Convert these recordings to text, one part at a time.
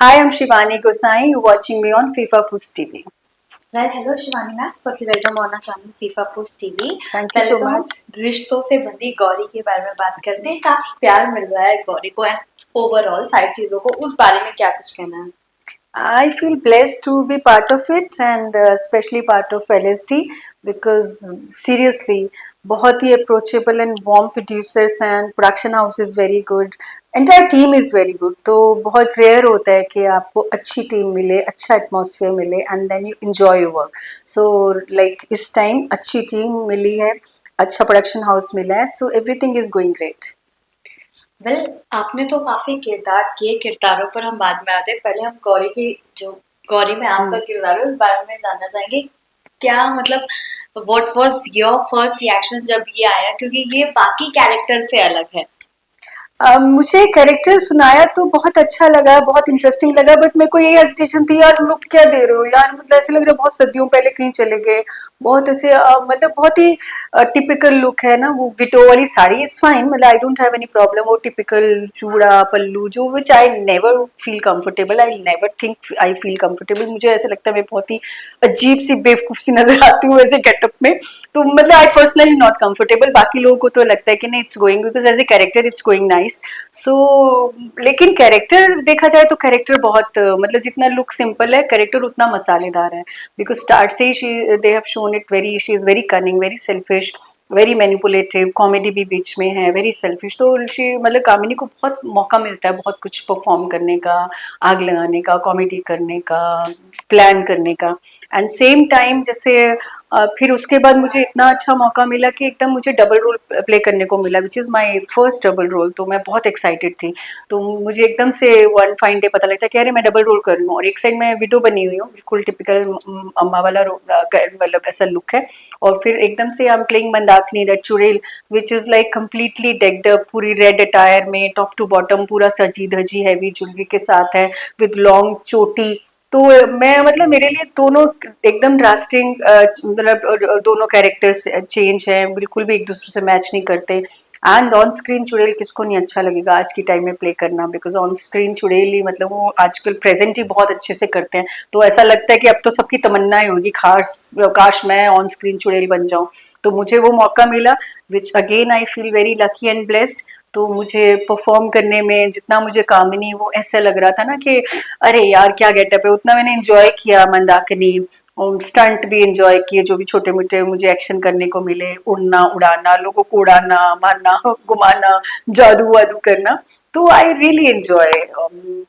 Hi, I'm Shivani Gosai. You're watching me on FIFA Foods TV. Well, hello Shivani ma'am. Firstly, welcome on our channel FIFA Foods TV. Thank you पहले so तो हम much. रिश्तों से बंधी गौरी के बारे में बात करते हैं। काफी प्यार मिल रहा है गौरी को एंड ओवरऑल सारी चीजों को, उस बारे में क्या कुछ कहना है? I feel blessed to be part of it and especially part of LSD because seriously, बहुत ही approachable and warm producers and production house is very good. Entire team is very good. तो बहुत rare होता है कि आपको अच्छी team मिले, अच्छा atmosphere मिले and then you enjoy your work. So like इस time अच्छी team मिली है, अच्छा production house मिला है, so everything is going great. Well आपने तो काफी किरदार किए, किरदारों पर हम बाद में आते हैं। पहले हम गौरी की जो गौरी में आपका किरदार है उस बारे में जानना चाहेंगे। क्या मतलब what was your first reaction जब ये आया, क्योंकि ये बाकी कैरेक्टर से अलग है। मुझे कैरेक्टर सुनाया तो बहुत अच्छा लगा, बहुत इंटरेस्टिंग लगा, बट मेरे को यही हेजिटेशन थी यार, लोग क्या दे रहे हो यार, मतलब ऐसे लग रहा है बहुत सदियों पहले कहीं चले गए, बहुत ऐसे मतलब बहुत ही टिपिकल लुक है ना, वो विटो वाली साड़ी इज फाइन, मतलब I don't have any problem, वो टिपिकल चूड़ा पल्लू जो which I never feel comfortable, I never think I feel comfortable, मुझे ऐसा लगता है मैं बहुत ही अजीब सी बेवकूफ सी नजर आती हूँ ऐसे गेटअप में, तो मतलब आई पर्सनली नॉट कंफर्टेबल, बाकी लोगों को तो लगता है कि नहीं it's going because as a character it's going nice. So लेकिन कैरेक्टर देखा जाए तो कैरेक्टर बहुत मतलब जितना लुक सिंपल है कैरेक्टर उतना मसालेदार है, बिकॉज स्टार्ट से ही they have shown it very, she is very cunning, very selfish, very manipulative, comedy भी बीच में है, वेरी सेल्फिश, तो शी मतलब कामिनी को बहुत मौका मिलता है बहुत कुछ परफॉर्म करने का, आग लगाने का, कॉमेडी करने का, प्लान करने का, एंड सेम टाइम जैसे फिर उसके बाद मुझे इतना अच्छा मौका मिला कि एकदम मुझे डबल रोल प्ले करने को मिला which is my first double role, तो मैं बहुत एक्साइटेड थी, तो मुझे एकदम से वन फाइन डे पता लगता कि अरे मैं डबल रोल कर रही हूँ, और एक साइड मैं विडो बनी हुई हूँ, बिल्कुल टिपिकल अम्मा वाला मतलब ऐसा लुक है, और फिर एकदम से I am playing Mandakini that चुड़ैल which is like completely decked up, पूरी रेड अटायर में टॉप टू बॉटम पूरा सजी धजी हैवी ज्वेलरी के साथ है, विद लॉन्ग चोटी, तो मैं मतलब मेरे लिए दोनों एकदम ड्रास्टिंग मतलब दोनों कैरेक्टर्स चेंज हैं, बिल्कुल भी एक दूसरे से मैच नहीं करते, एंड ऑन स्क्रीन चुड़ैल किसको नहीं अच्छा लगेगा आज की टाइम में प्ले करना, बिकॉज ऑन स्क्रीन चुड़ैल ही मतलब वो आजकल प्रेजेंट ही बहुत अच्छे से करते हैं, तो ऐसा लगता है कि अब तो सबकी तमन्नाएं होगी खास काश मैं ऑन स्क्रीन चुड़ैल बन जाऊं, तो मुझे वो मौका मिला which again I feel very lucky and blessed, तो मुझे परफॉर्म करने में जितना मुझे कामिनी वो ऐसा लग रहा था ना कि अरे यार क्या गेटअप है, उतना मैंने एंजॉय किया मंदाकिनी, और स्टंट भी एंजॉय किए जो भी छोटे मोटे मुझे एक्शन करने को मिले, उड़ना उड़ाना, लोगों को उड़ाना मारना घुमाना, जादू वादू करना, तो I really enjoy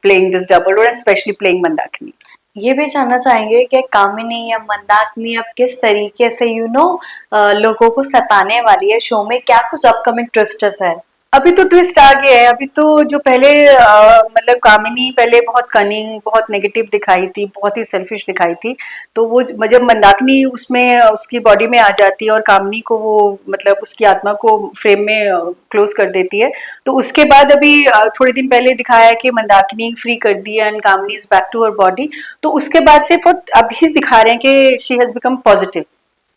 playing this double role and specially playing Mandakini. ये भी जानना चाहेंगे कि कामिनी या मंदाकिनी अब किस तरीके से लोगों को सताने वाली है शो में, क्या कुछ अपकमिंग ट्विस्ट्स है? अभी तो ट्विस्ट आ गया है, अभी तो जो पहले मतलब कामिनी पहले बहुत कनिंग बहुत नेगेटिव दिखाई थी, बहुत ही सेल्फिश दिखाई थी, तो वो जब मंदाकिनी उसमें उसकी बॉडी में आ जाती है और कामिनी को वो मतलब उसकी आत्मा को फ्रेम में क्लोज कर देती है, तो उसके बाद अभी थोड़े दिन पहले दिखाया है कि मंदाकिनी फ्री कर दी है and Kamini is back to her body, तो उसके बाद से अभी दिखा रहे हैं कि she has become positive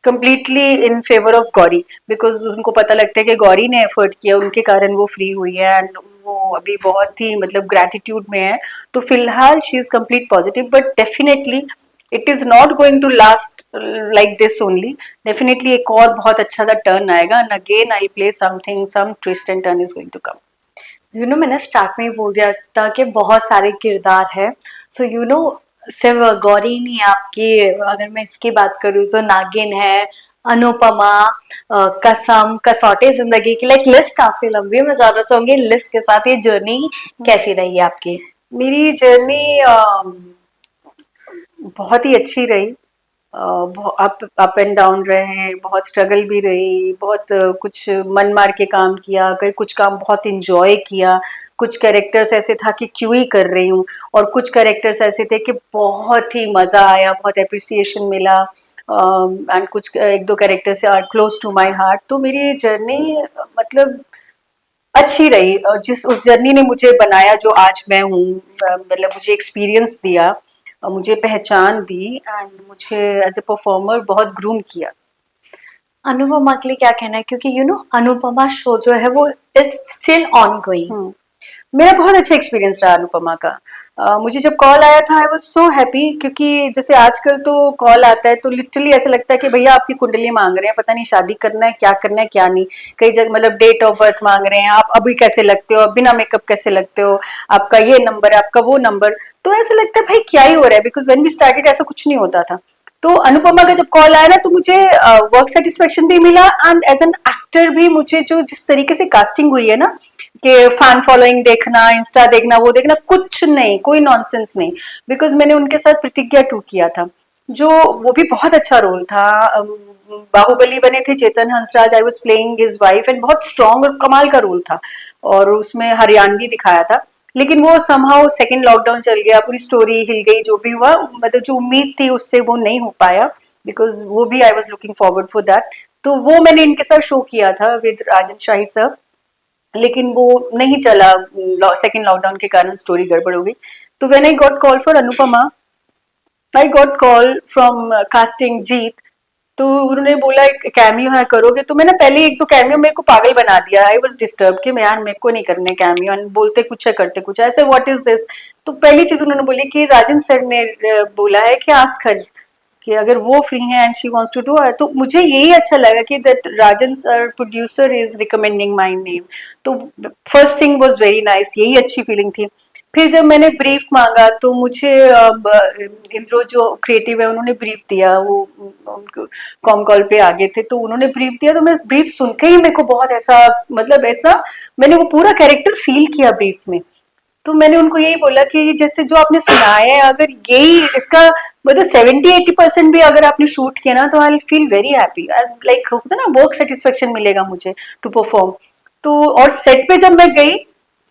completely in favour of Gauri, because उनको पता लगता है कि गौरी ने एफर्ट किया उनके कारण वो फ्री हुई है, एंड वो अभी बहुत ही मतलब ग्रेटिट्यूड में है, तो फिलहाल she is complete positive, but definitely it is not going to last like this only, definitely एक और बहुत अच्छा सा टर्न आएगा and again I play something, some twist and turn is going to come. मैंने स्टार्ट में ही बोल दिया था कि बहुत सारे किरदार है। सो सिर्फ गौरी नहीं है आपकी, अगर मैं इसकी बात करूँ तो नागिन है, अनुपमा, कसम, कसौटी जिंदगी की, लाइक लिस्ट काफी लंबी है। मैं ज्यादा चाहूंगी लिस्ट के साथ ये जर्नी कैसी रही है आपकी? मेरी जर्नी बहुत ही अच्छी रही, अप एंड डाउन रहे, बहुत स्ट्रगल भी रही, बहुत कुछ मन मार के काम किया, कई कुछ काम बहुत इंजॉय किया, कुछ कैरेक्टर्स ऐसे था कि क्यों ही कर रही हूँ, और कुछ कैरेक्टर्स ऐसे थे कि बहुत ही मज़ा आया, बहुत अप्रिसिएशन मिला, एंड कुछ एक दो characters are close to my heart, तो मेरी जर्नी मतलब अच्छी रही, जिस उस जर्नी ने मुझे बनाया जो आज मैं हूँ, मतलब मुझे एक्सपीरियंस दिया, मुझे पहचान दी, एंड मुझे एज ए परफॉर्मर बहुत ग्रूम किया। अनुपमा के लिए क्या कहना है, क्योंकि अनुपमा शो जो है वो इज स्टिल ऑन गोइंग। मेरा बहुत अच्छा एक्सपीरियंस रहा अनुपमा का, मुझे जब कॉल आया था आई वाज सो हैप्पी, क्योंकि जैसे आजकल तो कॉल आता है तो लिटरली ऐसा लगता है कि भैया आपकी कुंडली मांग रहे हैं, पता नहीं शादी करना है क्या नहीं। कई जगह मतलब डेट ऑफ बर्थ मांग रहे हैं, आप अभी कैसे लगते हो, आप बिना मेकअप कैसे लगते हो, आपका ये नंबर है, आपका वो नंबर। तो ऐसा लगता है भाई क्या ही हो रहा है, बिकॉज व्हेन वी स्टार्टेड ऐसा कुछ नहीं होता था। तो अनुपमा का जब कॉल आया ना तो मुझे वर्क सेटिस्फेक्शन भी मिला, एंड एज एन एक्टर भी मुझे जो जिस तरीके से कास्टिंग हुई है ना, कि फैन फॉलोइंग देखना, इंस्टा देखना, वो देखना, कुछ नहीं, कोई नॉनसेंस नहीं। बिकॉज मैंने उनके साथ प्रतिज्ञा 2 किया था, जो वो भी बहुत अच्छा रोल था। बाहुबली बने थे Chetan Hansraj, I was playing his wife, and बहुत स्ट्रॉन्ग और कमाल का रोल था, और उसमें हरियाणवी दिखाया था। लेकिन वो समहाउ सेकंड लॉकडाउन चल गया, पूरी स्टोरी हिल गई, जो भी हुआ, मतलब जो उम्मीद थी उससे वो नहीं हो पाया, बिकॉज वो भी I was looking forward for that. तो वो मैंने इनके साथ शो किया था विद राजन शाही सर, लेकिन वो नहीं चला, सेकंड लॉकडाउन के कारण स्टोरी गड़बड़ हो गई। तो when I got call for Anupamaa, I got call from casting Jeet, तो उन्होंने बोला कैमियो है करोगे, तो मैंने पहले एक दो कैमियो मेरे को पागल बना दिया। आई वाज डिस्टर्ब कि मैं यार मेरे को नहीं करने कैमियो, बोलते कुछ है करते कुछ है, ऐसे व्हाट इज दिस। तो पहली चीज उन्होंने बोली कि राजन सर ने बोला है कि आस्क हर, कि अगर वो फ्री है and she wants to do, तो मुझे यही अच्छा लगा कि that Rajan sir producer is recommending my name. तो first thing was very nice, यही अच्छी फीलिंग थी। फिर जब मैंने ब्रीफ मांगा तो मुझे इंद्रो जो क्रिएटिव है उन्होंने ब्रीफ दिया, वो उनको कॉम कॉल पे आगे थे तो उन्होंने ब्रीफ दिया, तो मैं ब्रीफ सुन के ही मेरे को बहुत ऐसा, मतलब ऐसा मैंने वो पूरा कैरेक्टर फील किया ब्रीफ में। तो मैंने उनको यही बोला कि जैसे जो आपने सुनाया है, अगर यही इसका मतलब 70-80% भी अगर आपने शूट किया ना, तो I feel very happy, like होता है ना वर्क सेटिस्फेक्शन मिलेगा मुझे टू परफॉर्म। तो और सेट पे जब मैं गई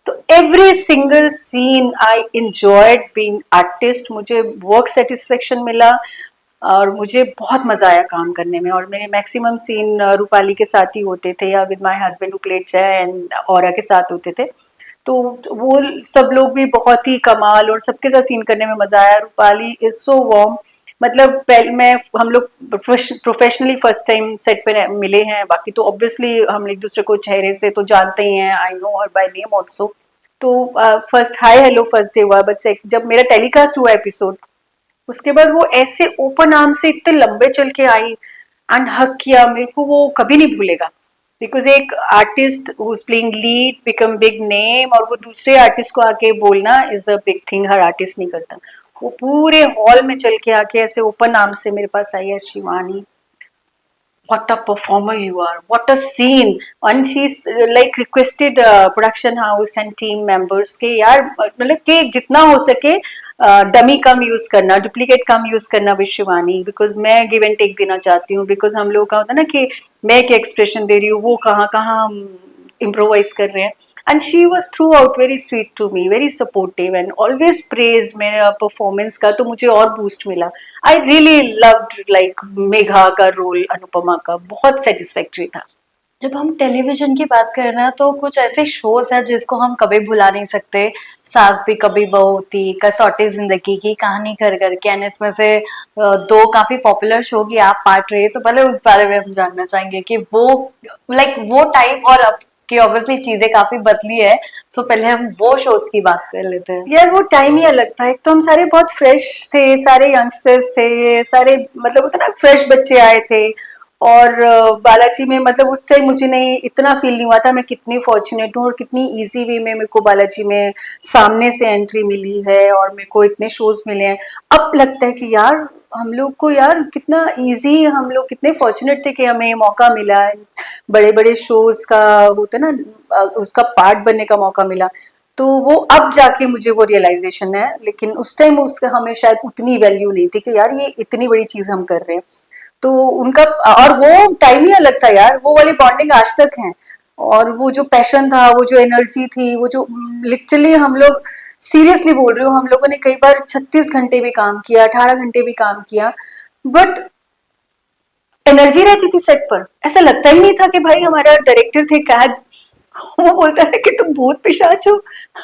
तो एवरी सिंगल सीन आई इंजॉयड बीइंग आर्टिस्ट, मुझे वर्क सेटिस्फेक्शन मिला, और मुझे बहुत मजा आया काम करने में। और मेरे मैक्सिमम सीन रूपाली के साथ ही होते थे, या with my husband who played जय एंड औरा के साथ होते थे। तो वो सब लोग भी बहुत ही कमाल, और सबके साथ सीन करने में मजा आया। रूपाली इज सो वार्म, मतलब पहले मैं हम लोग प्रोफेशनली फर्स्ट टाइम सेट पे मिले हैं, बाकी तो ऑब्वियसली हम एक दूसरे को चेहरे से तो जानते ही हैं, I know her by name also. तो first hi hello first day हुआ, बट जब मेरा टेलीकास्ट हुआ एपिसोड, उसके बाद वो ऐसे ओपन आर्म से इतने लंबे चल के आई एंड हक किया, मेरे को वो कभी नहीं भूलेगा। बिकॉज एक artist who is playing lead become big name, और वो दूसरे आर्टिस्ट को आके बोलना is a big thing, her artist नहीं करता। वो पूरे हॉल में चल के आके ऐसे ओपन आर्म से मेरे पास आई है, Shivani what a performer you are, what a scene, and she's like requested production house and team members के यार मतलब कि जितना हो सके डमी कम यूज करना, डुप्लीकेट कम यूज करना विद शिवानी, बिकॉज मैं गिव एंड टेक देना चाहती हूँ। बिकॉज हम लोग का होता है ना कि मैं क्या एक्सप्रेशन दे रही हूँ, वो कहाँ कहाँ इम्प्रोवाइज कर रहे हैं। And she was throughout very sweet to me, very supportive, and always praised मेरा परफॉर्मेंस का, तो मुझे और बूस्ट मिला। I really loved like Megha का रोल, अनुपमा का बहुत सेटिस्फैक्ट्री था। जब हम टेलीविजन की बात करें ना तो कुछ ऐसे शोज हैं जिसको हम कभी भुला नहीं सकते। सास भी कभी बहू थी, कसौटी जिंदगी की, कहानी घर घर की, एंड इसमें से दो काफी पॉपुलर शो की आप पार्ट रहे, तो पहले उस बारे में हम जानना चाहेंगे कि वो लाइक वो टाइम और अब की ऑब्वियसली चीजें काफी बदली है, तो पहले हम वो शोज की बात कर लेते हैं। यार वो टाइम ही अलग था, एक तो हम सारे बहुत फ्रेश थे, सारे यंगस्टर्स थे, ये सारे मतलब होता ना फ्रेश बच्चे आए थे। और बालाजी में मतलब उस टाइम मुझे नहीं इतना फील नहीं हुआ था मैं कितनी फॉर्चुनेट हूँ, और कितनी इजी वे में मेरे को बालाजी में सामने से एंट्री मिली है, और मेरे को इतने शोज मिले हैं। अब लगता है कि यार हम लोग को यार कितना इजी, हम लोग कितने फॉर्चुनेट थे कि हमें मौका मिला है, बड़े बड़े शोज का होता है ना उसका पार्ट बनने का मौका मिला। तो वो अब जाके मुझे वो रियलाइजेशन है, लेकिन उस टाइम उसका हमें शायद उतनी वैल्यू नहीं थी कि यार ये इतनी बड़ी चीज हम कर रहे हैं। तो उनका और वो टाइम ही अलग था यार, वो वाली बॉन्डिंग आज तक है। और वो जो पैशन था, वो जो एनर्जी थी, वो जो लिटरली हम लोग सीरियसली बोल रही हूँ, हम लोगों ने कई बार 36 घंटे भी काम किया, 18 घंटे भी काम किया, बट एनर्जी रहती थी सेट पर। ऐसा लगता ही नहीं था कि भाई हमारा डायरेक्टर थे कैद, वो बोलता था कि तुम भूत पिशाच हो,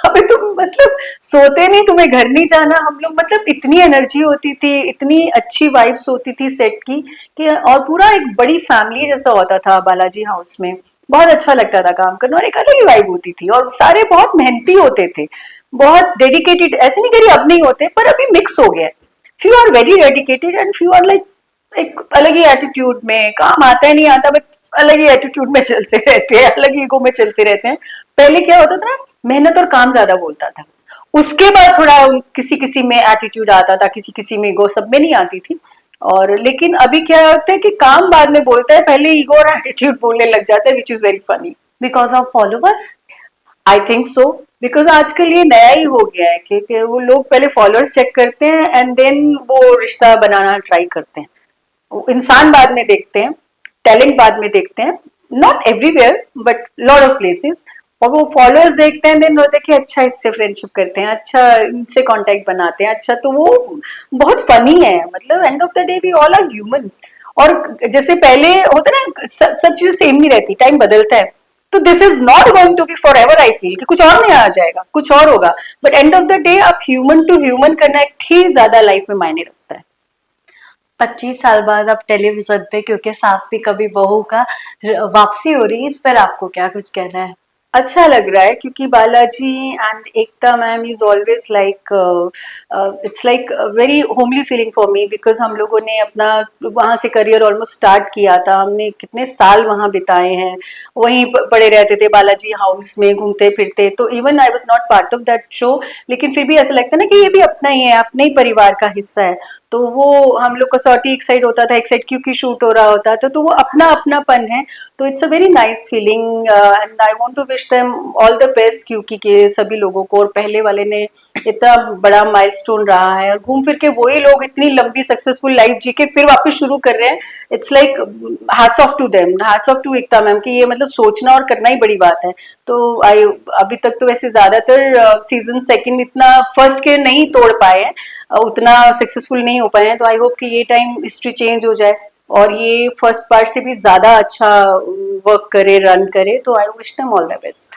अबे तुम मतलब सोते नहीं, तुम्हें घर नहीं जाना। हम लोग मतलब इतनी एनर्जी होती थी, इतनी अच्छी वाइब्स होती थी सेट की, कि और पूरा एक बड़ी फैमिली जैसा होता था बालाजी हाउस में। बहुत अच्छा लगता था काम करना, और एक अलग ही वाइब होती थी, और सारे बहुत मेहनती होते थे। बहुत डेडिकेटेड, ऐसे नहीं कह रही अब नहीं होते, पर अभी मिक्स हो गया है। Few are very dedicated and few are like एक अलग ही एटीट्यूड में, काम आता है नहीं आता बट अलग ही एटीट्यूड में चलते रहते हैं, अलग ही ईगो में चलते रहते हैं। पहले क्या होता था ना, मेहनत और काम ज्यादा बोलता था, उसके बाद थोड़ा किसी किसी में एटीट्यूड आता था, किसी किसी में ईगो, सब में नहीं आती थी। और लेकिन अभी क्या होता है कि काम बाद में बोलता है, पहले ईगो और एटीट्यूड बोलने लग जाता है, which is very funny. Because of followers. I think so, because आजकल ये नया ही हो गया है कि वो लोग पहले फॉलोअर्स चेक करते हैं एंड देन वो रिश्ता बनाना ट्राई करते हैं। वो इंसान बाद में देखते हैं, टैलेंट बाद में देखते हैं, not everywhere but lot of places. और वो फॉलोअर्स देखते हैं, देन होता है कि अच्छा इससे फ्रेंडशिप करते हैं, अच्छा इनसे कांटेक्ट बनाते हैं, अच्छा तो वो बहुत फनी है। मतलब end of the day we all are humans. और जैसे पहले होता है ना, सब चीजें सेम नहीं रहती, टाइम बदलता है। तो this is not going to be forever, I feel कि कुछ और नया आ जाएगा, कुछ और होगा। But end of the day आप ह्यूमन टू ह्यूमन कनेक्ट ही ज्यादा लाइफ में मायने रखता है। 25 साल बाद अब टेलीविजन पे, क्योंकि सास भी कभी बहू का वापसी हो रही है, इस पर आपको क्या कुछ कहना है? अच्छा लग रहा है क्योंकि Balaji and Ekta ma'am is always like, it's like very homely feeling for me, because हम लोगों ने अपना वहाँ से करियर ऑलमोस्ट स्टार्ट किया था, हमने कितने साल वहाँ बिताए हैं, वहीं पड़े रहते थे बालाजी हाउस में, घूमते फिरते। तो even I was not part of that show, लेकिन फिर भी ऐसा लगता है ना कि ये भी अपना ही है, अपने ही परिवार का हिस्सा है। तो वो हम लोग कसौटी एक साइड होता था, एक साइड क्योंकि शूट हो रहा होता था, तो वो अपना अपनापन है। तो it's a very nice feeling and I want to wish them all the best, क्योंकि के सभी लोगों को। और पहले वाले ने इतना बड़ा माइलस्टोन रहा है, और घूम फिर के वही लोग इतनी लंबी सक्सेसफुल लाइफ जी के फिर वापस शुरू कर रहे हैं। It's like hats off to them, hats off to Ekta ma'am, कि ये मतलब सोचना और करना ही बड़ी बात है। तो आई अभी तक तो वैसे ज्यादातर सीजन सेकंड इतना फर्स्ट के नहीं तोड़ पाए हैं, उतना सक्सेसफुल नहीं हो पाए हैं। तो आई होप कि ये टाइम हिस्ट्री चेंज हो जाए और ये फर्स्ट पार्ट से भी ज्यादा अच्छा वर्क करे, रन करे। तो I wish them all the best.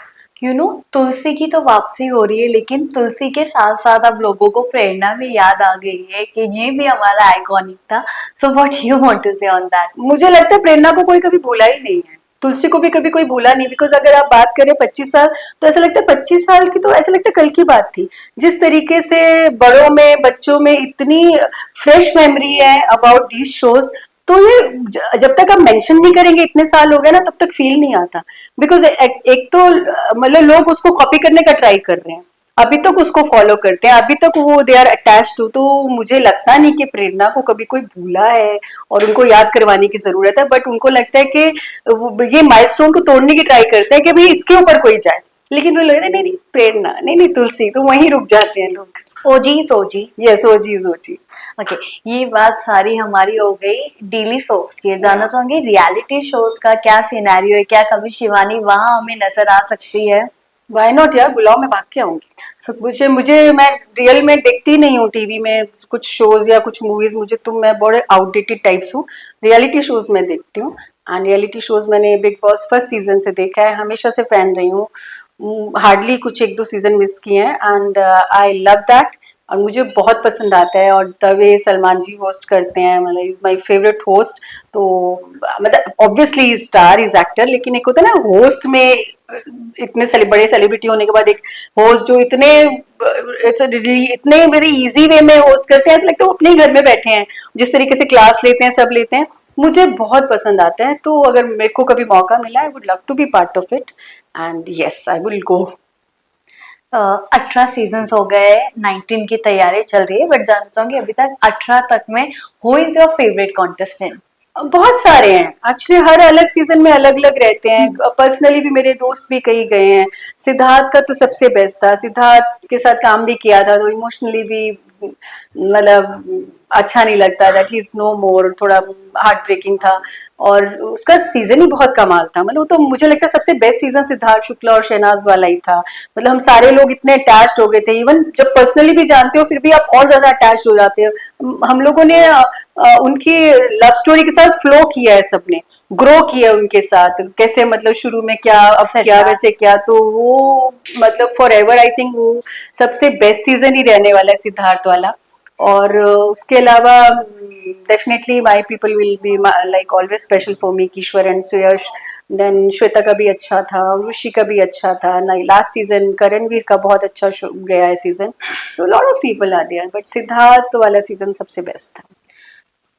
Tulsi की तो वापसी हो रही है, लेकिन तुलसी के साथ साथ अब लोगों को प्रेरणा भी याद आ गई है कि ये भी हमारा आइकॉनिक था। So what you want to say on that? मुझे लगता है प्रेरणा को कोई कभी भूला ही नहीं है, तुलसी को भी कभी कोई भूला नहीं। बिकॉज अगर आप बात करें 25 साल, तो ऐसा लगता है 25 साल की तो ऐसा लगता है कल की बात थी। जिस तरीके से बड़ों में, बच्चों में इतनी फ्रेश मेमोरी है अबाउट दीज शोज, तो ये जब तक आप मेंशन नहीं करेंगे इतने साल हो गए ना, तब तक फील नहीं आता। बिकॉज एक तो मतलब लोग उसको कॉपी करने का ट्राई कर रहे हैं, अभी तक उसको फॉलो करते हैं, अभी तक वो दे आर अटैच टू। तो मुझे लगता नहीं कि प्रेरणा को कभी कोई भूला है और उनको याद करवाने की जरूरत है। बट उनको लगता है कि ये माइलस्टोन को तोड़ने की ट्राई करते हैं कि भाई इसके ऊपर कोई जाए, लेकिन वो लोग नहीं नहीं प्रेरणा, नहीं नहीं तुलसी, तो वहीं रुक जाते हैं लोग। ओजी ओजी। यस, ओजी ओजी। ओके, ये बात सारी हमारी हो गई डेली सोप्स की। जानना चाहूंगी रियलिटी शोज का क्या सिनेरियो है, क्या कभी शिवानी वहां हमें नजर आ सकती है? वाई नॉट यार, बुलाओ, मैं भाग के आऊंगी। मुझे मुझे मैं रियल में देखती नहीं हूँ टीवी में कुछ शोज या कुछ मूवीज, मुझे तो मैं बड़े आउटडेटेड टाइप्स हूँ। रियलिटी शोज मैं देखती हूँ, एंड रियलिटी शोज मैंने बिग बॉस फर्स्ट सीजन से देखा है, हमेशा से फैन रही हूँ। हार्डली कुछ एक दो सीजन मिस किए हैं, एंड आई लव दैट। और मुझे बहुत पसंद आता है, और द सलमान जी होस्ट करते हैं, मतलब इज माय फेवरेट होस्ट। तो मतलब ऑब्वियसली स्टार इज एक्टर, लेकिन एक होता है ना होस्ट में, इतने बड़े सेलिब्रिटी होने के बाद एक होस्ट जो इतने वेरी इजी वे में होस्ट करते हैं, ऐसा लगता है वो अपने ही घर में बैठे हैं, जिस तरीके से क्लास लेते हैं, सब लेते हैं, मुझे बहुत पसंद आता है। तो अगर मेरे को कभी मौका मिला, I would love to be part of it, and yes I will go. 18 season हो गए, 19 की तैयारी चल रही है, बट जानना चाहूंगी अभी तक 18 तक में who is your favourite contestant? बहुत सारे हैं एक्चुअली, हर अलग सीजन में अलग अलग रहते हैं। पर्सनली भी मेरे दोस्त भी कई गए हैं। सिद्धार्थ का तो सबसे बेस्ट था, सिद्धार्थ के साथ काम भी किया था, तो इमोशनली भी मतलब अच्छा नहीं लगता, दैट ही इज नो मोर, थोड़ा हार्ट ब्रेकिंग था। और उसका सीजन ही बहुत कमाल था, मतलब वो तो मुझे लगता है सबसे बेस्ट सीजन सिद्धार्थ शुक्ला और शहनाज वाला ही था। मतलब हम सारे लोग इतने अटैच्ड हो गए थे, इवन जब पर्सनली भी जानते हो फिर भी आप और ज्यादा अटैच्ड हो जाते हो। हम लोगों ने उनकी लव स्टोरी के साथ फ्लो किया है, सबने ग्रो किया उनके साथ, कैसे मतलब शुरू में क्या, अब क्या, वैसे क्या। तो वो मतलब फॉर एवर आई थिंक वो सबसे बेस्ट सीजन ही रहने वाला है सिद्धार्थ वाला। और उसके अलावा definitely my people will be like always special for me, Kishwar and Suyash. Then Shweta का भी अच्छा था, ऋषि का भी अच्छा था, नहीं लास्ट सीजन करणवीर का बहुत अच्छा गया है season. So lot of people are there, but Siddharth वाला सीजन सबसे बेस्ट था।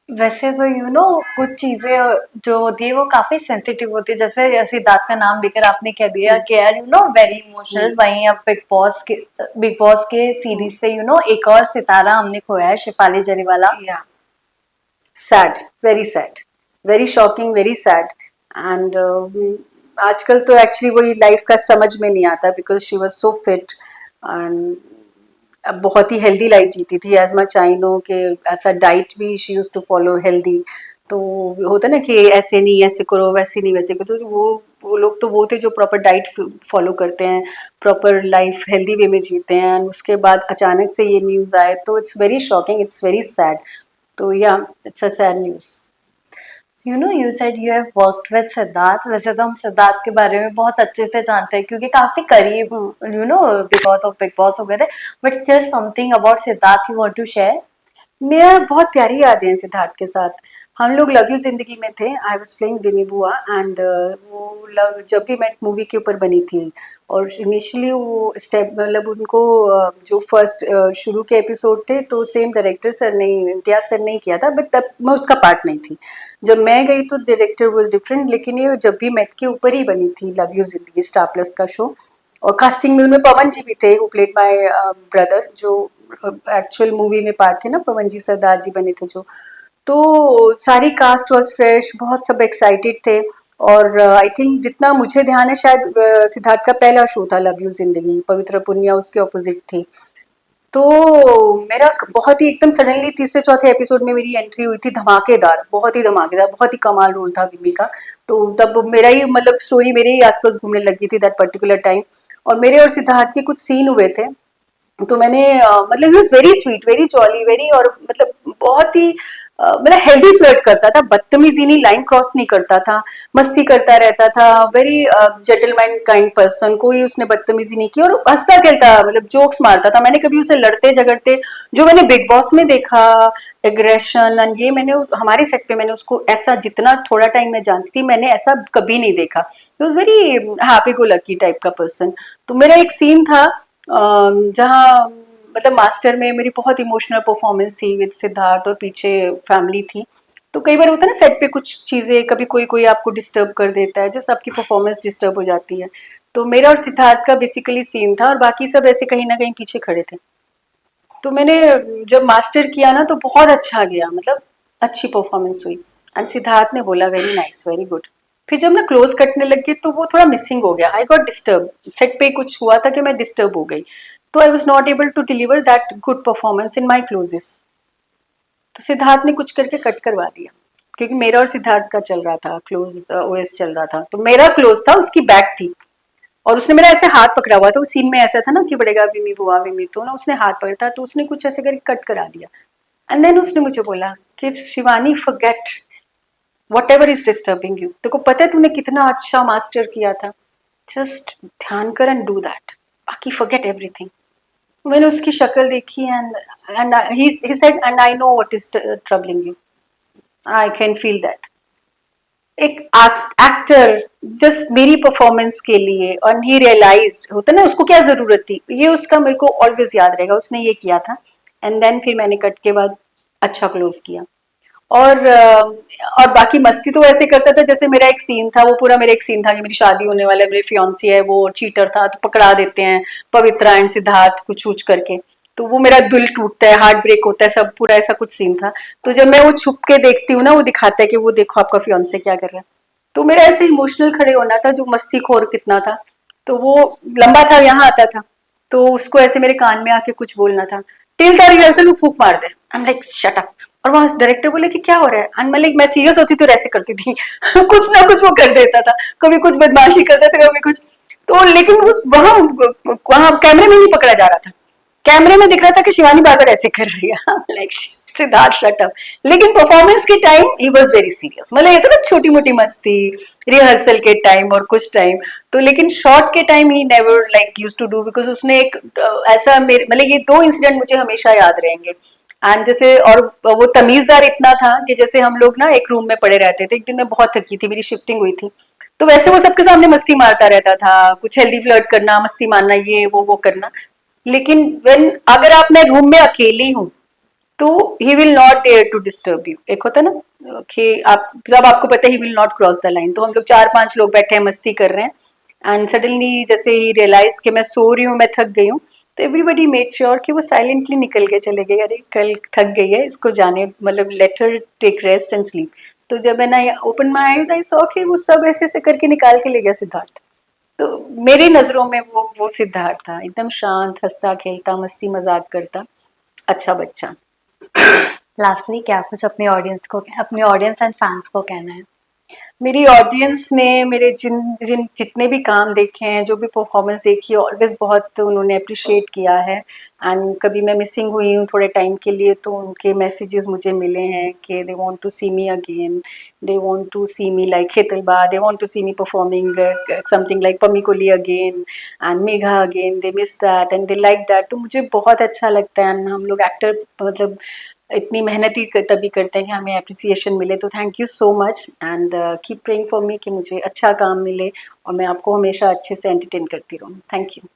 वैसे तो कुछ चीजें जो होती है वो काफी सेंसिटिव होती है, जैसे सिद्धार्थ का नाम लेकर आपने कह दिया कि यार वेरी इमोशनल। वहीं अब बिग बॉस के सीरीज से एक और सितारा हमने खोया है, शिफाली जरीवाला। या sad, very sad, very shocking, very sad. And आजकल तो एक्चुअली वही लाइफ का समझ में नहीं आता, because she was so fit and अब बहुत ही हेल्दी लाइफ जीती थी। एज मच आई नो कि ऐसा डाइट भी she use to follow healthy. तो होता ना कि ऐसे नहीं ऐसे करो, वैसे नहीं वैसे करो, तो वो लोग तो वो थे जो प्रॉपर डाइट फॉलो करते हैं, प्रॉपर लाइफ हेल्दी वे में जीते हैं। एंड उसके बाद अचानक से ये न्यूज़ आए तो it's very shocking, it's very sad. तो या it's a sad news. You said you have worked with Siddharth. वैसे तो हम सिद्धार्थ के बारे में बहुत अच्छे से जानते हैं क्योंकि काफी करीब बिकॉज ऑफ बिग बॉस हो गए थे, but still something about Siddharth you want to share. मेरा बहुत प्यारी यादें हैं सिद्धार्थ के साथ। हम लोग लव यू जिंदगी में थे, आई वॉज प्लेइंग विमी बुआ एंड वो लव जब भी मेट मूवी के ऊपर बनी थी। और इनिशियली वो स्टेप मतलब उनको जो फर्स्ट शुरू के एपिसोड थे तो सेम डायरेक्टर सर ने, इम्तियाज सर ने किया था, बट तब मैं उसका पार्ट नहीं थी। जब मैं गई तो डायरेक्टर वॉज डिफरेंट, लेकिन ये जब भी मेट के ऊपर ही बनी थी लव यू जिंदगी, स्टार प्लस का शो। और कास्टिंग में उनमें पवन जी भी थे, हु प्लेड माय ब्रदर, जो एक्चुअल मूवी में पार्ट थे ना, पवन जी सरदार जी बने थे जो। तो सारी कास्ट वाज फ्रेश, बहुत सब एक्साइटेड थे। और आई थिंक जितना मुझे ध्यान है शायद सिद्धार्थ का पहला शो था लव यू जिंदगी, पवित्र पुनिया उसके ऑपोजिट थी। तो मेरा बहुत ही एकदम सडनली तीसरे चौथे एपिसोड में मेरी एंट्री हुई थी, धमाकेदार, बहुत ही धमाकेदार, बहुत ही कमाल रोल था विमी का। तो तब मेरा ही मतलब स्टोरी मेरे ही आसपास घूमने लगी थी दैट पर्टिकुलर टाइम। और मेरे और सिद्धार्थ के कुछ सीन हुए थे, तो मैंने मतलब he was very sweet, very jolly, very, और मतलब बहुत ही मतलब हेल्दी फ्लर्ट करता था, बदतमीजी नहीं, लाइन क्रॉस नहीं करता था, मस्ती करता रहता था, वेरी जेंटलमैन काइंड पर्सन, कोई उसने बदतमीजी नहीं की और हंसता खेलता मतलब जोक्स मारता था। मैंने कभी उसे लड़ते झगड़ते, जो मैंने बिग बॉस में देखा एग्रेशन एंड ये, मैंने हमारे सेट पे मैंने उसको ऐसा, जितना थोड़ा टाइम मैं जानती थी, मैंने ऐसा कभी नहीं देखा। He was very happy go lucky type का पर्सन। तो मेरा एक सीन था जहाँ मतलब मास्टर में मेरी बहुत इमोशनल परफॉर्मेंस थी विद सिद्धार्थ और पीछे फैमिली थी। तो कई बार होता है ना सेट पे कुछ चीज़ें, कभी कोई कोई आपको डिस्टर्ब कर देता है, जैसे आपकी परफॉर्मेंस डिस्टर्ब हो जाती है। तो मेरा और सिद्धार्थ का बेसिकली सीन था और बाकी सब ऐसे कहीं ना कहीं पीछे खड़े थे। तो मैंने जब मास्टर किया ना तो बहुत अच्छा गया, मतलब अच्छी परफॉर्मेंस हुई। एंड सिद्धार्थ ने बोला वेरी नाइस, वेरी गुड। फिर जब मैं क्लोज कटने लगी तो वो थोड़ा मिसिंग हो गया, आई गॉट डिस्टर्ब, सेट पे कुछ हुआ था कि मैं डिस्टर्ब हो गई, तो I was not able to deliver that good performance in my closes. तो सिद्धार्थ ने कुछ करके कट करवा दिया, क्योंकि मेरा और सिद्धार्थ का चल रहा था क्लोज, ओएस चल रहा था, तो मेरा क्लोज था, उसकी बैक थी। और उसने मेरा ऐसे हाथ पकड़ा हुआ था, वो सीन में ऐसा था ना कि बड़ेगा विमी बुआ विमी, तो ना उसने हाथ पकड़ा था, तो उसने कुछ ऐसे करके कट करा दिया। एंड देन उसने मुझे बोला कि Shivani forget what ever is disturbing you, तेरे को पता है तूने कितना अच्छा मास्टर किया था, जस्ट ध्यान कर एंड डू दैट, बाकी फॉरगेट एवरीथिंग। मैंने उसकी शक्ल देखी and he said and I know what is troubling you, I can feel that. एक एक्टर जस्ट मेरी परफॉर्मेंस के और ही रियलाइज्ड, होता ना उसको क्या जरूरत थी, ये उसका मेरे को ऑलवेज याद रहेगा, उसने ये किया था। एंड देन फिर मैंने कट के बाद अच्छा क्लोज किया। और बाकी मस्ती तो ऐसे करता था, जैसे मेरा एक सीन था, वो पूरा मेरा एक सीन था कि मेरी शादी होने वाला है, मेरे फियांसी है वो चीटर था, तो पकड़ा देते हैं पवित्रा एंड सिद्धार्थ कुछ कुछ करके, तो वो मेरा दिल टूटता है, हार्ट ब्रेक होता है, सब पूरा ऐसा कुछ सीन था। तो जब मैं वो छुप के देखती हूँ ना, वो दिखाता है कि वो देखो आपका फियांसे क्या कर रहा है, तो मेरा ऐसे इमोशनल खड़े होना था, जो मस्ती खोर कितना था। तो वो लंबा था, यहाँ आता था, तो उसको ऐसे मेरे कान में आके कुछ बोलना था, टिल द रिहर्सल फूक मार दे, I am like shut up. और वहां डायरेक्टर बोले कि क्या हो रहा है, एंड मैं सीरियस होती तो ऐसे करती थी कुछ ना कुछ वो कर देता था, कभी कुछ बदमाशी करता था, कभी कुछ। तो लेकिन वहां वहां कैमरे में नहीं पकड़ा जा रहा था, कैमरे में दिख रहा था कि शिवानी बार बार ऐसे कर रही है लाइक सिद्धार्थ शट अप। लेकिन परफॉर्मेंस के time he was very serious, मतलब ये तो ना छोटी मोटी मस्ती रिहर्सल के टाइम और कुछ टाइम तो, लेकिन शॉट के टाइम ही never like used to do, because उसने एक ऐसा मेरे मतलब ये दो इंसिडेंट मुझे हमेशा याद रहेंगे। एंड जैसे और वो तमीज़दार इतना था कि जैसे हम लोग ना एक रूम में पड़े रहते थे, एक दिन मैं बहुत थकी थी, मेरी शिफ्टिंग हुई थी, तो वैसे वो सबके सामने मस्ती मारता रहता था, कुछ हेल्दी फ्लर्ट करना, मस्ती मारना, ये वो करना। लेकिन व्हेन अगर आप मैं रूम में अकेली हूँ तो he will not dare to disturb you. एक होता है ना कि आप जब आपको पता है ही will not cross the line. तो हम लोग 4-5 लोग बैठे हैं, मस्ती कर रहे हैं एंड सडनली जैसे ही रियलाइज कि मैं सो रही हूँ, मैं थक गई हूँ, तो एवरीबॉडी मेड श्योर कि वो साइलेंटली निकल के चले गए, अरे कल थक गई है, इसको जाने, मतलब let her take rest and sleep. तो जब मैंने open my eyes I saw कि वो सब ऐसे ऐसे करके निकाल के ले गया सिद्धार्थ। तो मेरी नजरों में वो सिद्धार्थ था, एकदम शांत, हंसता खेलता, मस्ती मजाक करता, अच्छा बच्चा। लास्टली क्या कुछ अपने ऑडियंस एंड फैंस को कहना है? मेरी ऑडियंस ने मेरे जिन जिन जितने भी काम देखे हैं, जो भी परफॉर्मेंस देखी है, ऑलवेज बहुत उन्होंने अप्रिशिएट किया है। एंड कभी मैं मिसिंग हुई हूँ थोड़े टाइम के लिए तो उनके मैसेजेस मुझे मिले हैं कि they want to see me again, they want to see me like Hetalba, they want to see me performing something like Pammi Koli again and Megha again, they miss that and they like that. तो मुझे बहुत अच्छा लगता है। हम लोग एक्टर मतलब इतनी मेहनती तभी करते हैं कि हमें अप्रिसिएशन मिले। तो thank you so much and keep praying for me कि मुझे अच्छा काम मिले और मैं आपको हमेशा अच्छे से एंटरटेन करती रहूँ। Thank you.